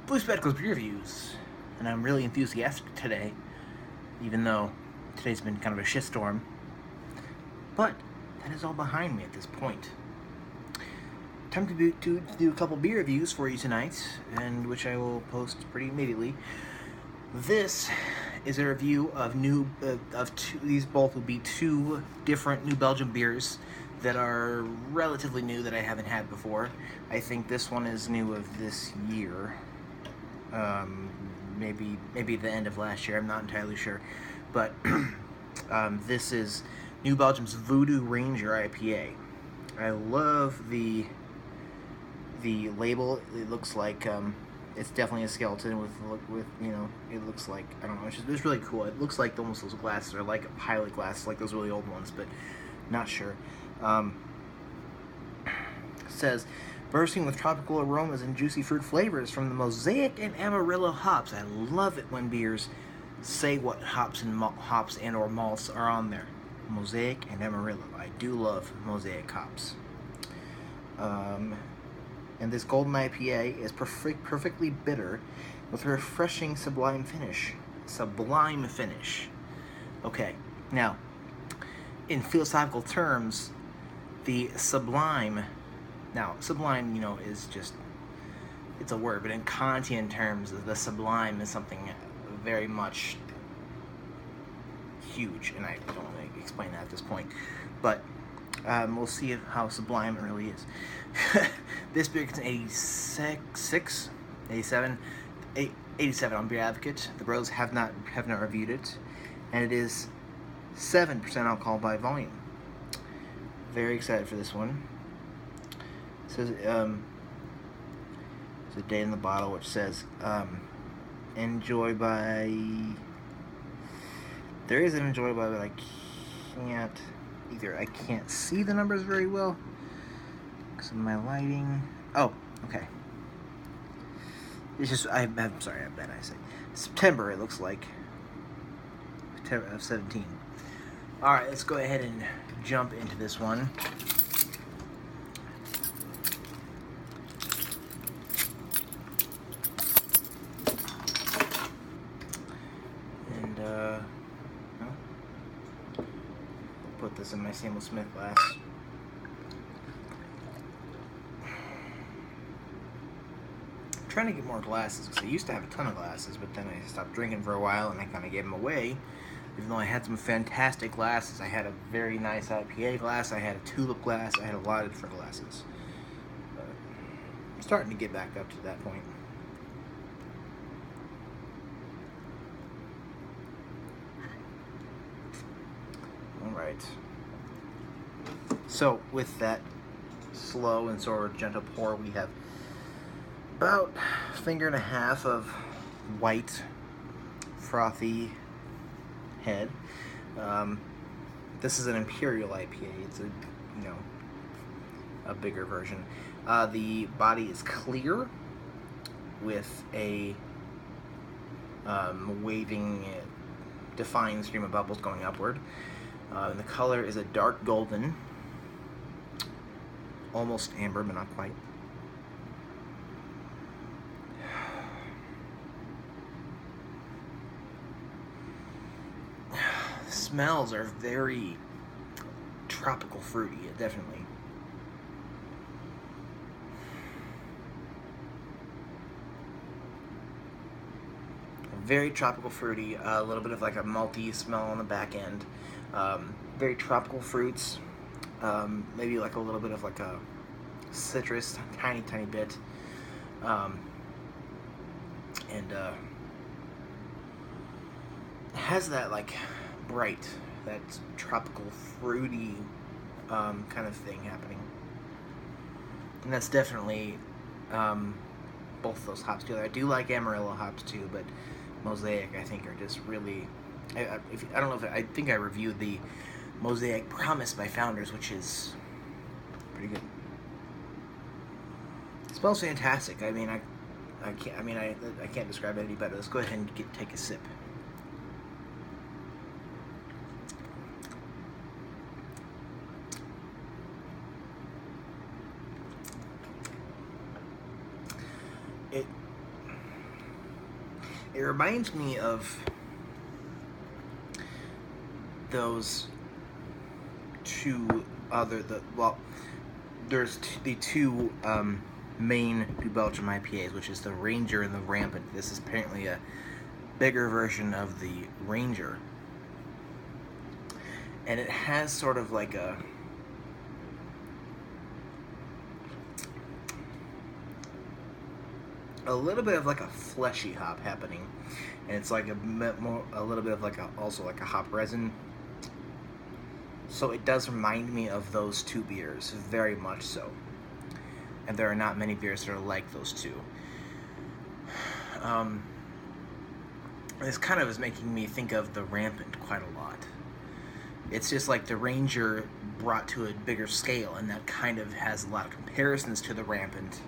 BlueSpecs beer reviews, and I'm really enthusiastic today, even though today's been kind of a shitstorm. But that is all behind me at this point. Time to do a couple beer reviews for you tonight, and which I will post pretty immediately. This is a review of these both will be two different New Belgium beers that are relatively new that I haven't had before. I think this one is new of this year. Maybe the end of last year. I'm not entirely sure, but this is New Belgium's Voodoo Ranger IPA. I love the label. It looks like it's definitely a skeleton with it looks like, I don't know, it's really cool. It looks like almost those glasses are like pilot glasses, like those really old ones, but not sure. Says, bursting with tropical aromas and juicy fruit flavors from the Mosaic and Amarillo hops. I love it when beers say what hops and or malts are on there. Mosaic and Amarillo. I do love Mosaic hops. And this golden IPA is perfectly bitter with a refreshing sublime finish. Sublime finish. Okay, now, in philosophical terms, the sublime, is just, it's a word, but in Kantian terms, the sublime is something very much huge, and I don't want to explain that at this point, but we'll see how sublime it really is. This beer gets an 87 on Beer Advocate. The bros have not reviewed it, and it is 7% alcohol by volume. Very excited for this one. It says there's a date in the bottle which says enjoy by. There is an enjoy by, but I can't see the numbers very well because of my lighting. Oh, okay. It's just I'm sorry, I have bad eyesight. September, it looks like. September of 17. All right, let's go ahead and jump into this one. And put this in my Samuel Smith glass. I'm trying to get more glasses because I used to have a ton of glasses, but then I stopped drinking for a while and I kind of gave them away. Even though I had some fantastic glasses. I had a very nice IPA glass, I had a tulip glass, I had a lot of different glasses. But I'm starting to get back up to that point. Alright. So, with that slow and sort of gentle pour, we have about a finger and a half of white, frothy head. This is an Imperial IPA. It's a bigger version. The body is clear with a waving, defined stream of bubbles going upward. And the color is a dark golden, almost amber, but not quite. Smells are very tropical fruity, definitely. Very tropical fruity, a little bit of like a malty smell on the back end. Very tropical fruits, maybe like a little bit of like a citrus, tiny bit. And it has that like bright, that tropical fruity kind of thing happening, and that's definitely both those hops together. I do like Amarillo hops too, but Mosaic I think are just really. I think I reviewed the Mosaic Promise by Founders, which is pretty good. It smells fantastic. I mean, I can't describe it any better. Let's go ahead and take a sip. It reminds me of those two other, there's the two main New Belgium IPAs, which is the Ranger and the Rampant. This is apparently a bigger version of the Ranger. And it has sort of like a little bit of like a fleshy hop happening, and it's like a little bit of like also like a hop resin. So it does remind me of those two beers, very much so. And there are not many beers that are like those two. This kind of is making me think of the Rampant quite a lot. It's just like the Ranger brought to a bigger scale, and that kind of has a lot of comparisons to the Rampant.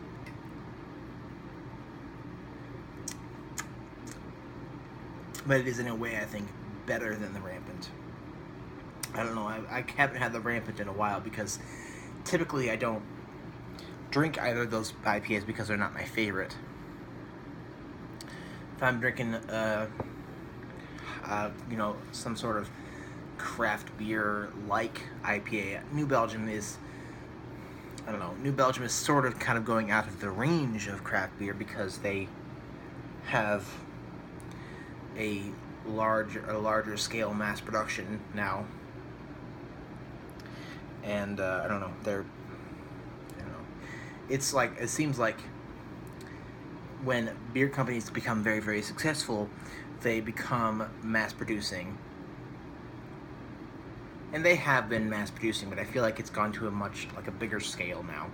But it is in a way, I think, better than the Rampant. I don't know, I haven't had the Rampant in a while because typically I don't drink either of those IPAs because they're not my favorite. If I'm drinking, some sort of craft beer like IPA, New Belgium is sort of kind of going out of the range of craft beer because they have a larger scale mass production now, and I don't know. It's like, it seems like when beer companies become very, very successful, they become mass producing, and they have been mass producing, but I feel like it's gone to a bigger scale now.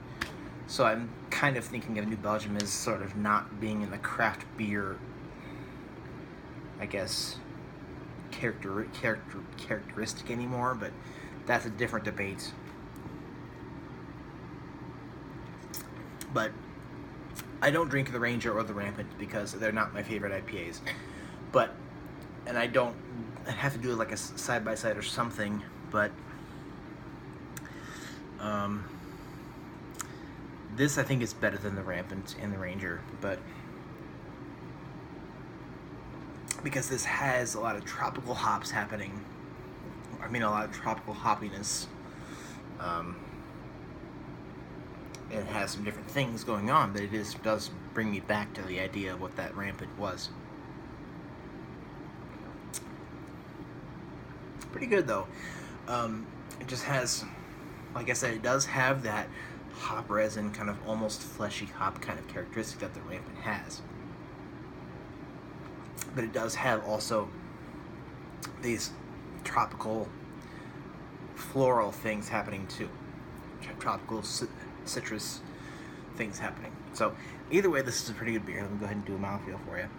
So I'm kind of thinking of New Belgium as sort of not being in the craft beer, I guess, characteristic anymore, but that's a different debate. But I don't drink the Ranger or the Rampant because they're not my favorite IPAs. And I don't have to do like a side-by-side or something, but this I think is better than the Rampant and the Ranger, but because this has a lot of tropical hops happening. I mean, a lot of tropical hoppiness. It has some different things going on, but does bring me back to the idea of what that Rampant was. Pretty good though. It just has, like I said, it does have that hop resin, kind of almost fleshy hop kind of characteristic that the Rampant has. But it does have also these tropical floral things happening too. Tropical citrus things happening. So either way, this is a pretty good beer. Let me go ahead and do a mouthfeel for you.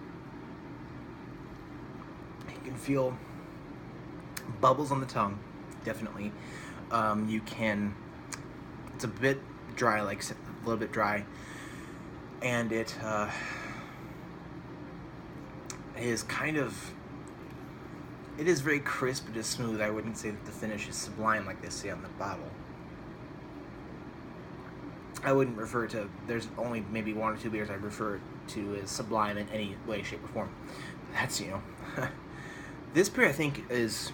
You can feel bubbles on the tongue, definitely. It's a bit dry, like a little bit dry, and it is it is very crisp, it is smooth. I wouldn't say that the finish is sublime like they say on the bottle. I wouldn't refer to, there's only maybe one or two beers I refer to as sublime in any way, shape, or form. That's, this beer I think is,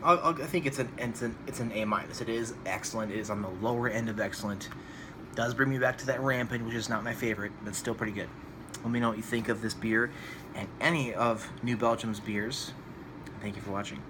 I think it's an A-. It is excellent. It is on the lower end of excellent. Does bring me back to that Rampant, which is not my favorite, but still pretty good. Let me know what you think of this beer and any of New Belgium's beers. Thank you for watching.